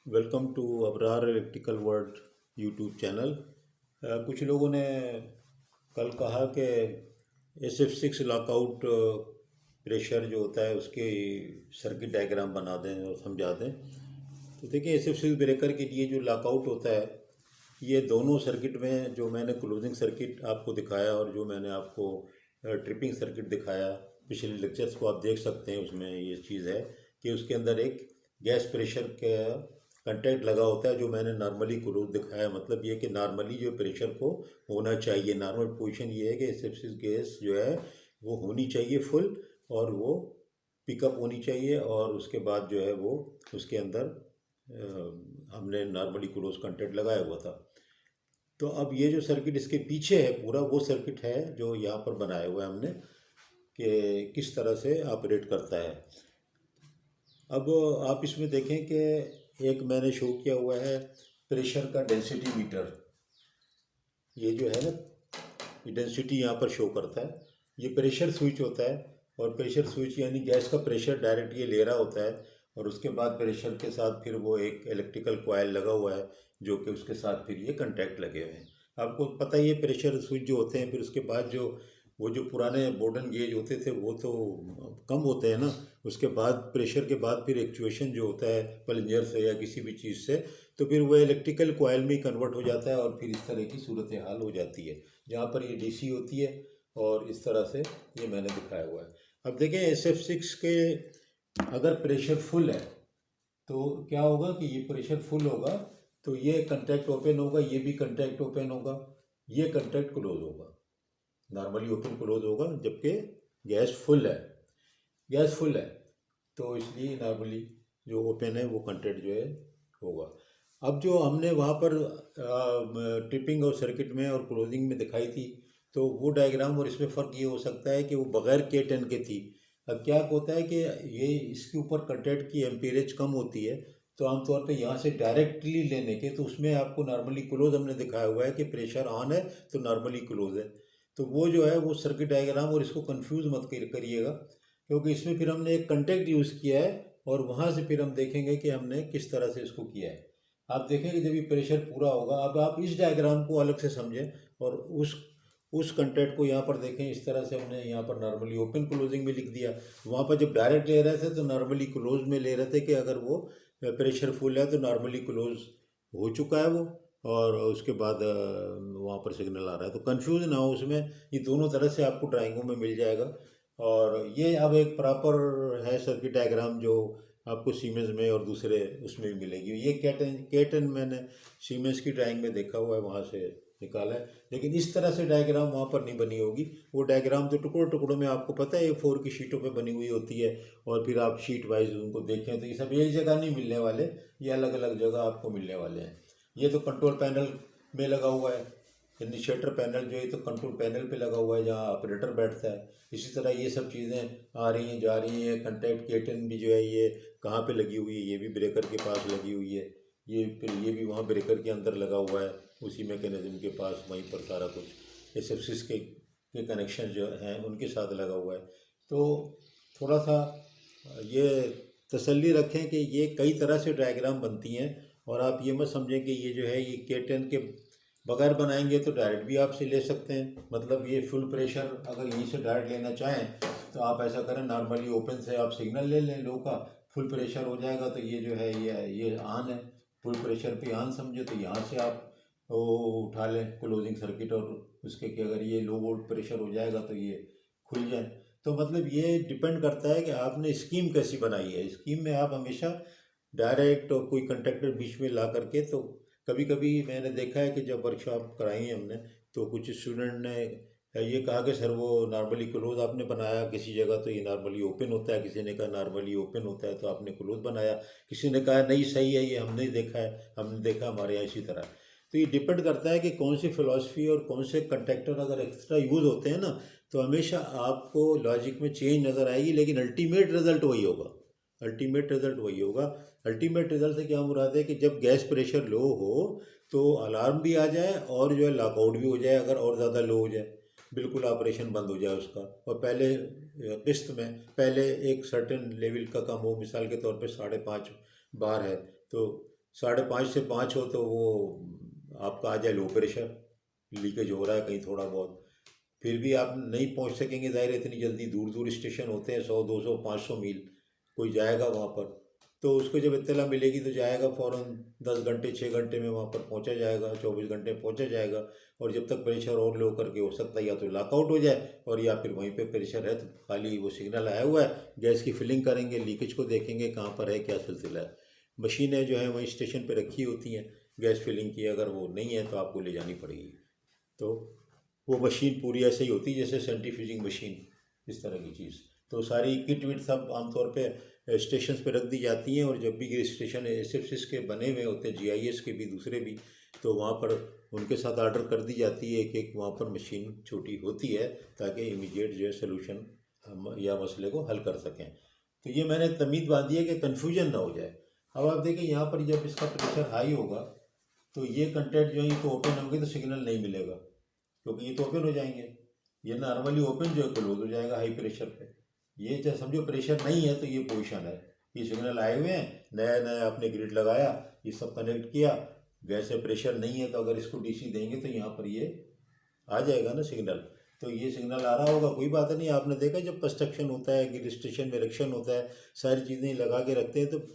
Welcome to Abrar Electrical World YouTube channel. कुछ लोगों ने कल कहा कि SF6 लॉकआउट प्रेशर जो होता है उसके सर्किट डायग्राम बना दें और समझा दें। तो देखिए, SF6 ब्रेकर के लिए जो लॉकआउट होता है, ये दोनों सर्किट में जो मैंने क्लोजिंग सर्किट आपको दिखाया और जो मैंने आपको ट्रिपिंग सर्किट दिखाया पिछले लेक्चर्स को आप देख सकते हैं। उसमें ये चीज़ है कि उसके अंदर एक गैस प्रेशर का कंटैक्ट लगा होता है जो मैंने नॉर्मली क्लोज दिखाया। मतलब ये कि नॉर्मली जो प्रेशर को होना चाहिए, नॉर्मल पोजीशन ये है कि SF6 गैस जो है वो होनी चाहिए फुल, और वो पिकअप होनी चाहिए, और उसके बाद जो है वो उसके अंदर हमने नॉर्मली क्लोज कंटैक्ट लगाया हुआ था। तो अब ये जो सर्किट इसके पीछे है पूरा, वो सर्किट है जो यहाँ पर बनाया हुआ है हमने कि किस तरह से ऑपरेट करता है। अब आप इसमें देखें कि एक मैंने शो किया हुआ है प्रेशर का डेंसिटी मीटर। ये जो है ना, ये डेंसिटी यहाँ पर शो करता है। ये प्रेशर स्विच होता है, और प्रेशर स्विच यानी गैस का प्रेशर डायरेक्ट ये ले रहा होता है, और उसके बाद प्रेशर के साथ फिर वो एक इलेक्ट्रिकल कॉइल लगा हुआ है जो कि उसके साथ फिर ये कंटैक्ट लगे हुए हैं। आपको पता ही है प्रेशर स्विच जो होते हैं, फिर उसके बाद जो पुराने बोर्डन गेज होते थे वो तो कम होते हैं ना। उसके बाद प्रेशर के बाद फिर एक्चुएशन जो होता है प्लंजर से या किसी भी चीज़ से, तो फिर वो इलेक्ट्रिकल कॉइल में कन्वर्ट हो जाता है, और फिर इस तरह की सूरत हाल हो जाती है जहाँ पर ये DC होती है। और इस तरह से ये मैंने दिखाया हुआ है। अब देखें SF6 के अगर प्रेशर फुल है तो क्या होगा कि ये प्रेशर फुल होगा तो ये कंटैक्ट ओपन होगा, ये भी कंटैक्ट ओपन होगा, ये कंटैक्ट क्लोज होगा। नॉर्मली ओपन क्लोज होगा, जबकि गैस फुल है। गैस फुल है तो इसलिए नॉर्मली जो ओपन है वो कंटेंट जो है होगा। अब जो हमने वहाँ पर ट्रिपिंग और सर्किट में और क्लोजिंग में दिखाई थी, तो वो डायग्राम और इसमें फ़र्क ये हो सकता है कि वो बगैर K10 के थी। अब क्या होता है कि ये इसके ऊपर कंटेंट की एम्पीरेज कम होती है, तो आमतौर पे यहाँ से डायरेक्टली लेने के, तो उसमें आपको नॉर्मली क्लोज हमने दिखाया हुआ है कि प्रेशर ऑन है तो नॉर्मली क्लोज है। तो वो जो है वो सर्किट डायग्राम, और इसको कंफ्यूज मत करिएगा, क्योंकि इसमें फिर हमने एक कंटेक्ट यूज़ किया है, और वहाँ से फिर हम देखेंगे कि हमने किस तरह से इसको किया है। आप देखेंगे जब ये प्रेशर पूरा होगा, अब आप इस डायग्राम को अलग से समझें और उस कंटेक्ट को यहाँ पर देखें। इस तरह से हमने यहाँ पर नॉर्मली ओपन क्लोजिंग में लिख दिया। वहाँ पर जब डायरेक्ट ले रहे थे तो नॉर्मली क्लोज में ले रहे थे कि अगर वो प्रेशर फुल है तो नॉर्मली क्लोज हो चुका है वो, और उसके बाद वहाँ पर सिग्नल आ रहा है। तो कंफ्यूज ना हो उसमें, ये दोनों तरह से आपको ड्राइंगों में मिल जाएगा। और ये अब एक प्रॉपर है सर्किट डायग्राम जो आपको सीमेंस में और दूसरे उसमें भी मिलेगी। ये K10 मैंने सीमेंस की ड्राइंग में देखा हुआ है, वहाँ से निकाला है। लेकिन इस तरह से डायग्राम वहाँ पर नहीं बनी होगी। वो डायग्राम तो टुकड़ों टुकड़ों में आपको पता है A4 की शीटों पे बनी हुई होती है, और फिर आप शीट वाइज उनको देखें तो ये सब एक जगह नहीं मिलने वाले, ये अलग अलग जगह आपको मिलने वाले हैं। ये तो कंट्रोल पैनल में लगा हुआ है, इनिशिएटर पैनल जो है तो कंट्रोल पैनल पे लगा हुआ है जहाँ ऑपरेटर बैठता है। इसी तरह ये सब चीज़ें आ रही हैं जा रही हैं। कंटैक्ट K10 भी जो है ये कहाँ पे लगी हुई है, ये भी ब्रेकर के पास लगी हुई है। ये फिर ये भी वहाँ ब्रेकर के अंदर लगा हुआ है, उसी मैकेनिज्म के पास, वहीं पर सारा कुछ SF6 के कनेक्शन जो हैं उनके साथ लगा हुआ है। तो थोड़ा सा ये तसल्ली रखें कि ये कई तरह से डायग्राम बनती हैं, और आप ये मत समझें कि ये जो है ये K10 के बगैर बनाएंगे तो डायरेक्ट भी आपसे ले सकते हैं। मतलब ये फुल प्रेशर अगर यहीं से डायरेक्ट लेना चाहें तो आप ऐसा करें, नॉर्मली ओपन से आप सिग्नल ले लें लो का, फुल प्रेशर हो जाएगा तो ये जो है ये ऑन है, फुल प्रेशर पे ऑन समझे तो यहाँ से आप वो उठा लें क्लोजिंग सर्किट, और उसके कि अगर ये लो वोल्ट प्रेशर हो जाएगा तो ये खुल जाए। तो मतलब ये डिपेंड करता है कि आपने स्कीम कैसी बनाई है। स्कीम में आप हमेशा डायरेक्ट और कोई कंडक्टर बीच में ला करके, तो कभी कभी मैंने देखा है कि जब वर्कशॉप कराई है हमने तो कुछ स्टूडेंट ने ये कहा कि सर वो नॉर्मली क्लोज आपने बनाया किसी जगह तो ये नॉर्मली ओपन होता है, किसी ने कहा नॉर्मली ओपन होता है तो आपने क्लोज बनाया, किसी ने कहा नहीं सही है ये हमने देखा है, हमने देखा हमारे यहाँ इसी तरह। तो ये डिपेंड करता है कि कौन सी फिलॉसफी और कौन से कंडक्टर अगर एक्स्ट्रा यूज़ होते हैं ना, तो हमेशा आपको लॉजिक में चेंज नज़र आएगी, लेकिन अल्टीमेट रिजल्ट वही होगा। अल्टीमेट रिजल्ट वही होगा। अल्टीमेट रिजल्ट से क्या मुराद है कि जब गैस प्रेशर लो हो तो अलार्म भी आ जाए, और जो है लॉकआउट भी हो जाए अगर और ज़्यादा लो हो जाए, बिल्कुल ऑपरेशन बंद हो जाए उसका। और पहले किस्त में पहले एक सर्टेन लेवल का कम हो, मिसाल के तौर पे 5.5 बार है तो 5.5 से 5 हो तो वो आपका आ जाए लो प्रेशर, लीकेज हो रहा है कहीं थोड़ा बहुत। फिर भी आप नहीं पहुंच सकेंगे, ज़ाहिर है इतनी जल्दी, दूर दूर स्टेशन होते हैं, 100 200 500 मील, कोई जाएगा वहाँ पर तो उसको जब इत्तला मिलेगी तो जाएगा फ़ौरन, 10 घंटे 6 घंटे में वहाँ पर पहुँचा जाएगा, 24 घंटे में पहुँचा जाएगा। और जब तक प्रेशर और लो करके हो सकता है या तो लॉकआउट हो जाए, और या फिर वहीं पे प्रेशर है तो खाली वो सिग्नल आया हुआ है, गैस की फिलिंग करेंगे, लीकेज को देखेंगे कहाँ पर है, क्या सिलसिला है। मशीनें जो हैं वहीं स्टेशन पे रखी होती हैं गैस फिलिंग की, अगर वो नहीं है तो आपको ले जानी पड़ेगी। तो वो मशीन पूरी ऐसे ही होती है जैसे सेंट्रीफ्यूजिंग मशीन, इस तरह की चीज़। तो सारी किट विट सब आमतौर पे स्टेशन पे रख दी जाती हैं, और जब भी ये स्टेशन एसएफसीस के बने हुए होते हैं, जीआईएस के भी दूसरे भी, तो वहाँ पर उनके साथ ऑर्डर कर दी जाती है, एक एक वहाँ पर मशीन छोटी होती है, ताकि इमीडिएट जो है सोल्यूशन हम या मसले को हल कर सकें। तो ये मैंने तमीद बांधी है कि कन्फ्यूजन ना हो जाए। अब आप देखिए यहाँ पर जब इसका प्रेशर हाई होगा तो ये कंटेंट जो है ये तो ओपन होंगे तो सिग्नल नहीं मिलेगा, क्योंकि ये तो ओपन हो जाएंगे। ये नॉर्मली ओपन जो है क्लोज हो जाएगा हाई प्रेशर पे। ये चाहे समझो प्रेशर नहीं है तो ये पोजीशन है, ये सिग्नल आए हुए हैं, नया नया आपने ग्रिड लगाया, ये सब कनेक्ट किया, गैस से प्रेशर नहीं है तो अगर इसको डीसी देंगे तो यहाँ पर ये आ जाएगा ना सिग्नल। तो ये सिग्नल आ रहा होगा, कोई बात नहीं। आपने देखा जब कंस्ट्रक्शन होता है, ग्रिड स्टेशन में इरेक्शन होता है, सारी चीज़ें लगा के रखते हैं तो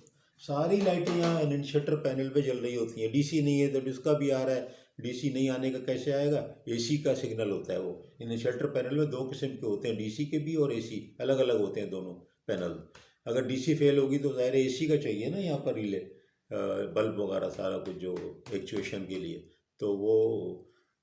सारी लाइटें यहाँ इनिशिएटर पैनल पे जल रही होती हैं। डीसी नहीं है तो जिसका भी आ रहा है, डीसी नहीं आने का कैसे आएगा, एसी का सिग्नल होता है वो। इनिशिएटर पैनल में दो किस्म के होते हैं, डीसी के भी और एसी, अलग अलग होते हैं दोनों पैनल। अगर डीसी फेल होगी तो ज़ाहिर है एसी का चाहिए ना यहाँ पर रिले, बल्ब वगैरह सारा कुछ जो एक्चुएशन के लिए। तो वो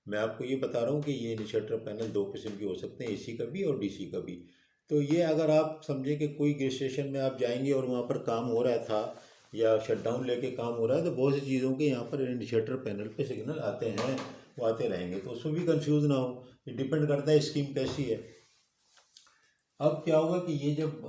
मैं आपको ये बता रहा हूँ कि ये इनिशिएटर पैनल दो किस्म के हो सकते हैं, एसी का भी और डीसी का भी। तो ये अगर आप समझें कि कोई गिर स्टेशन में आप जाएंगे और वहाँ पर काम हो रहा था या शटडाउन लेके काम हो रहा है, तो बहुत सी चीज़ों के यहाँ पर इनिशिएटर पैनल पे सिग्नल आते हैं, वो आते रहेंगे, तो उसमें भी कंफ्यूज ना हो। ये डिपेंड करता है स्कीम कैसी है। अब क्या होगा कि ये जब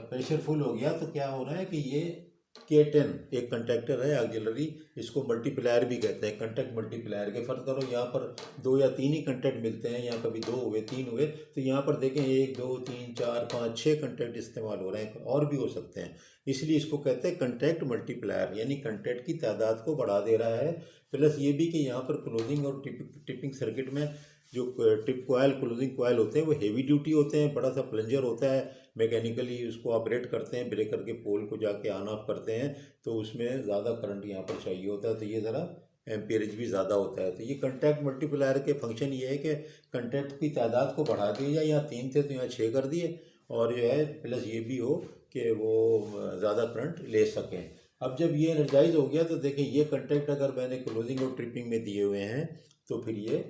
प्रेशर फुल हो गया तो क्या हो रहा है कि ये K10 एक कंटेक्टर है ऑक्सिलरी, इसको मल्टीप्लायर भी कहते हैं, कंटेक्ट मल्टीप्लायर के। फर्क करो यहाँ पर 2 या 3 ही कंटेक्ट मिलते हैं, यहाँ कभी 2 हुए 3 हुए, तो यहाँ पर देखें 1 2 3 4 5 6 कंटेक्ट इस्तेमाल हो रहे हैं, और भी हो सकते हैं। इसलिए इसको कहते हैं कंटेक्ट मल्टीप्लायर, यानी कंटेक्ट की तादाद को बढ़ा दे रहा है। प्लस ये भी कि यहाँ पर क्लोजिंग और टिपिंग सर्किट में जो टिप कॉयल क्लोजिंग कॉयल होते हैं वो हेवी ड्यूटी होते हैं, बड़ा सा प्लंजर होता है, मैकेनिकली उसको ऑपरेट करते हैं, ब्रेकर के पोल को जाके ऑन ऑफ करते हैं, तो उसमें ज़्यादा करंट यहाँ पर चाहिए होता है, तो ये ज़रा एम्पियरेज भी ज़्यादा होता है। तो ये कंटैक्ट मल्टीप्लायर के फंक्शन ये है कि कंटैक्ट की तादाद को बढ़ा दिया जाए, यहाँ 3 थे तो यहाँ 6 कर दिए, और जो है प्लस ये भी हो कि वो ज़्यादा करंट ले सकें। अब जब ये एनर्जाइज हो गया तो देखिए ये कंटैक्ट अगर मैंने क्लोजिंग और ट्रिपिंग में दिए हुए हैं तो फिर ये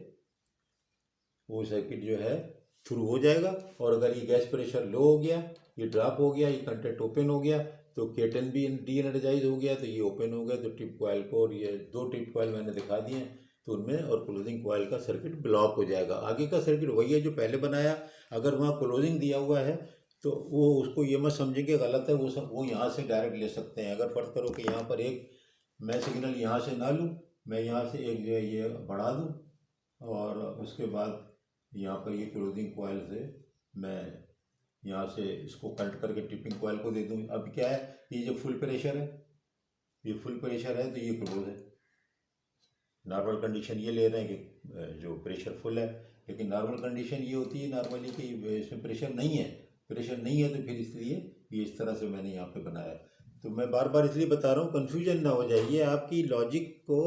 वो सर्किट जो है थ्रू हो जाएगा। और अगर ये गैस प्रेशर लो हो गया, ये ड्रॉप हो गया, ये कंटेक्ट ओपन हो गया, तो K10 भी डी एनर्जाइज हो गया, तो ये ओपन हो गया, तो टिप कॉयल को, और ये 2 टिप कॉयल मैंने दिखा दिए हैं, तो उनमें और क्लोजिंग कॉयल का सर्किट ब्लॉक हो जाएगा। आगे का सर्किट वही है जो पहले बनाया। अगर वहाँ क्लोजिंग दिया हुआ है तो वो उसको ये मत समझें कि गलत है, वो यहाँ से डायरेक्ट ले सकते हैं। अगर फर्क करो कि यहाँ पर एक मैं सिग्नल यहाँ से ना लूँ, मैं यहाँ से एक जो है ये बढ़ा दूँ, और उसके बाद यहाँ पर ये क्लोजिंग कॉयल से मैं यहाँ से इसको कट करके टिपिंग कॉयल को दे दूँ। अब क्या है, ये जो फुल प्रेशर है, ये फुल प्रेशर है तो ये क्लोज है। नॉर्मल कंडीशन ये ले रहे हैं कि जो प्रेशर फुल है, लेकिन नॉर्मल कंडीशन ये होती है नॉर्मली कि इसमें प्रेशर नहीं है। प्रेशर नहीं है तो फिर इसलिए ये इस तरह से मैंने यहाँ पे बनाया। तो मैं बार बार इसलिए बता रहा हूँ कन्फ्यूजन ना हो जाए। ये आपकी लॉजिक को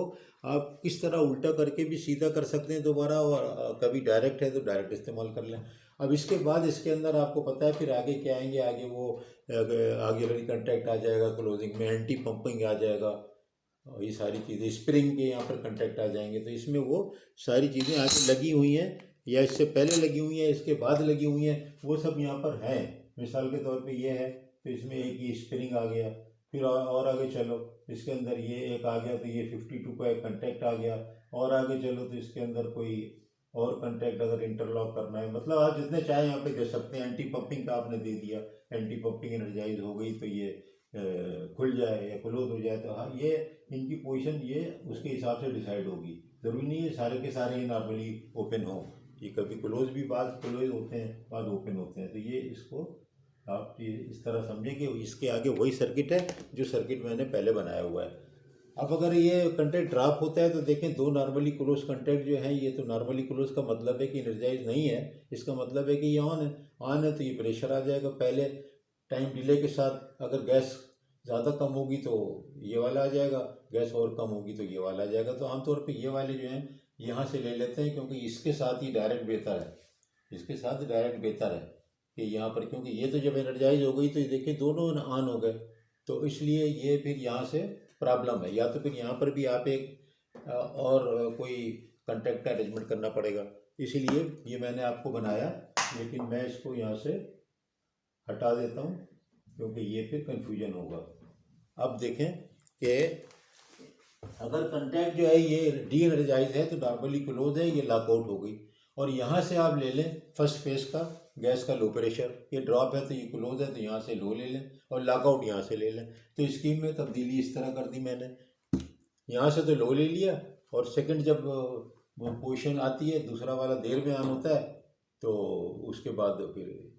आप किस तरह उल्टा करके भी सीधा कर सकते हैं दोबारा, और कभी डायरेक्ट है तो डायरेक्ट इस्तेमाल कर लें। अब इसके बाद इसके अंदर आपको पता है फिर आगे क्या आएंगे, आगे वो ऑक्सिलरी कंटेक्ट आ जाएगा, क्लोजिंग में एंटी पंपिंग आ जाएगा, और ये सारी चीज़ें स्प्रिंग के यहाँ पर कंटेक्ट आ जाएंगे। तो इसमें वो सारी चीज़ें आगे लगी हुई हैं, या इससे पहले लगी हुई हैं, इसके बाद लगी हुई हैं, वो सब यहाँ पर हैं। मिसाल के तौर पे ये है तो इसमें एक ये स्प्रिंग आ गया, फिर और आगे चलो इसके अंदर ये एक आ गया, तो ये 52 का एक कंटेक्ट आ गया, और आगे चलो तो इसके अंदर कोई और कंटेक्ट अगर इंटरलॉक करना है, मतलब आप जितने चाहे यहाँ पे दे सकते हैं। एंटी पंपिंग का आपने दे दिया, एंटी पंपिंग एनर्जाइज हो गई तो ये खुल जाए या क्लोज हो जाए, तो हाँ ये इनकी पोजीशन ये उसके हिसाब से डिसाइड होगी। ज़रूरी नहीं है सारे के सारे ही नॉर्मली ओपन हो, ये कभी क्लोज भी, बाद क्लोज होते हैं बाद ओपन होते हैं। तो ये इसको आप ये इस तरह समझें कि इसके आगे वही सर्किट है जो सर्किट मैंने पहले बनाया हुआ है। अब अगर ये कंटेंट ड्रॉप होता है तो देखें, दो नॉर्मली क्लोज कंटेंट जो है, ये तो नॉर्मली क्लोज का मतलब है कि एनर्जाइज नहीं है, इसका मतलब है कि ये ऑन है। ऑन है तो ये प्रेशर आ जाएगा पहले, टाइम डिले के साथ। अगर गैस ज़्यादा कम होगी तो ये वाला आ जाएगा, गैस और कम होगी तो ये वाला आ जाएगा। तो आमतौर पे ये वाले जो हैं यहाँ से ले लेते हैं, क्योंकि इसके साथ ही डायरेक्ट बेहतर है, इसके साथ डायरेक्ट बेहतर है कि यहाँ पर, क्योंकि ये तो जब एनर्जाइज हो गई तो ये देखिए दोनों ऑन हो गए, तो इसलिए ये फिर यहाँ से प्रॉब्लम है। या तो फिर यहाँ पर भी आप एक और कोई कंटेक्ट का अरेंजमेंट करना पड़ेगा। इसीलिए ये मैंने आपको बनाया, लेकिन मैं इसको यहाँ से हटा देता हूँ क्योंकि ये फिर कंफ्यूजन होगा। अब देखें कि अगर कंटेक्ट जो है ये डी एनर्जाइज है तो नॉर्मली क्लोज है, ये लॉकआउट हो गई। और यहाँ से आप ले लें फर्स्ट फेज का गैस का लो प्रेशर, ये ड्रॉप है तो ये क्लोज है, तो यहाँ से लो ले लें और लॉकआउट यहाँ से ले लें। तो स्कीम में तब्दीली इस तरह कर दी मैंने, यहाँ से तो लो ले लिया, और सेकंड जब वो पोजीशन आती है दूसरा वाला देर में ऑन होता है, तो उसके बाद फिर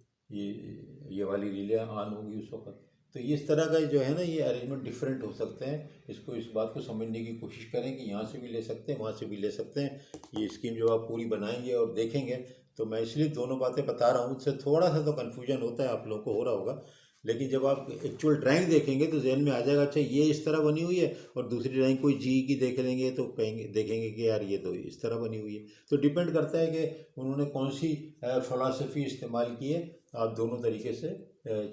ये वाली रिले ऑन होगी उस वक्त। तो इस तरह का जो है ना, ये अरेंजमेंट डिफरेंट हो सकते हैं। इसको, इस बात को समझने की कोशिश करें कि यहाँ से भी ले सकते हैं, वहाँ से भी ले सकते हैं। ये स्कीम जो आप पूरी बनाएंगे और देखेंगे, तो मैं इसलिए दोनों बातें बता रहा हूँ। उससे थोड़ा सा तो कन्फ्यूजन होता है, आप लोगों को हो रहा होगा, लेकिन जब आप एक्चुअल ड्राइंग देखेंगे तो जहन में आ जाएगा, अच्छा ये इस तरह बनी हुई है। और दूसरी ड्राइंग कोई जी की देख लेंगे तो कहेंगे, देखेंगे कि यार ये तो इस तरह बनी हुई है। तो डिपेंड करता है कि उन्होंने कौन सी फ़िलासफ़ी इस्तेमाल की है। आप दोनों तरीके से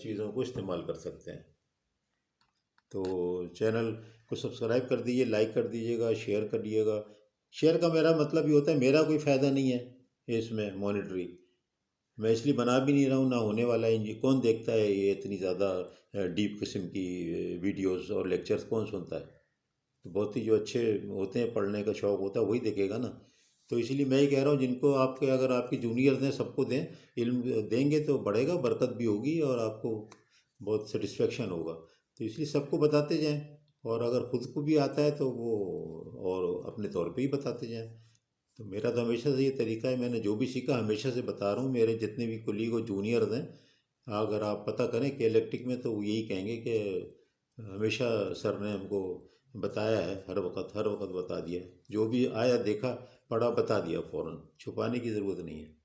चीज़ों को इस्तेमाल कर सकते हैं। तो चैनल को सब्सक्राइब कर दीजिए, लाइक कर दीजिएगा, शेयर कर दिएगा। शेयर का मेरा मतलब ये होता है, मेरा कोई फ़ायदा नहीं है इसमें मॉनेटरी, मैं इसलिए बना भी नहीं रहा हूँ, ना होने वाला है। कौन देखता है ये इतनी ज़्यादा डीप किस्म की वीडियोस और लेक्चर्स, कौन सुनता है? तो बहुत ही जो अच्छे होते हैं, पढ़ने का शौक़ होता है, वही देखेगा ना। तो इसीलिए मैं ही कह रहा हूँ, जिनको आपके, अगर आपके जूनियर्स हैं सबको दें, इल्म देंगे तो बढ़ेगा, बरकत भी होगी और आपको बहुत सेटिस्फेक्शन होगा। तो इसलिए सबको बताते जाएं, और अगर ख़ुद को भी आता है तो वो और अपने तौर पे ही बताते जाएं। तो मेरा तो हमेशा से ये तरीका है, मैंने जो भी सीखा हमेशा से बता रहा हूँ। मेरे जितने भी कुलीग और जूनियर्स हैं, अगर आप पता करें कि इलेक्ट्रिक में, तो वो यही कहेंगे कि हमेशा सर ने हमको बताया है, हर वक्त बता दिया है। जो भी आया देखा पढ़ा बता दिया, फ़ौरन, छुपाने की ज़रूरत नहीं है।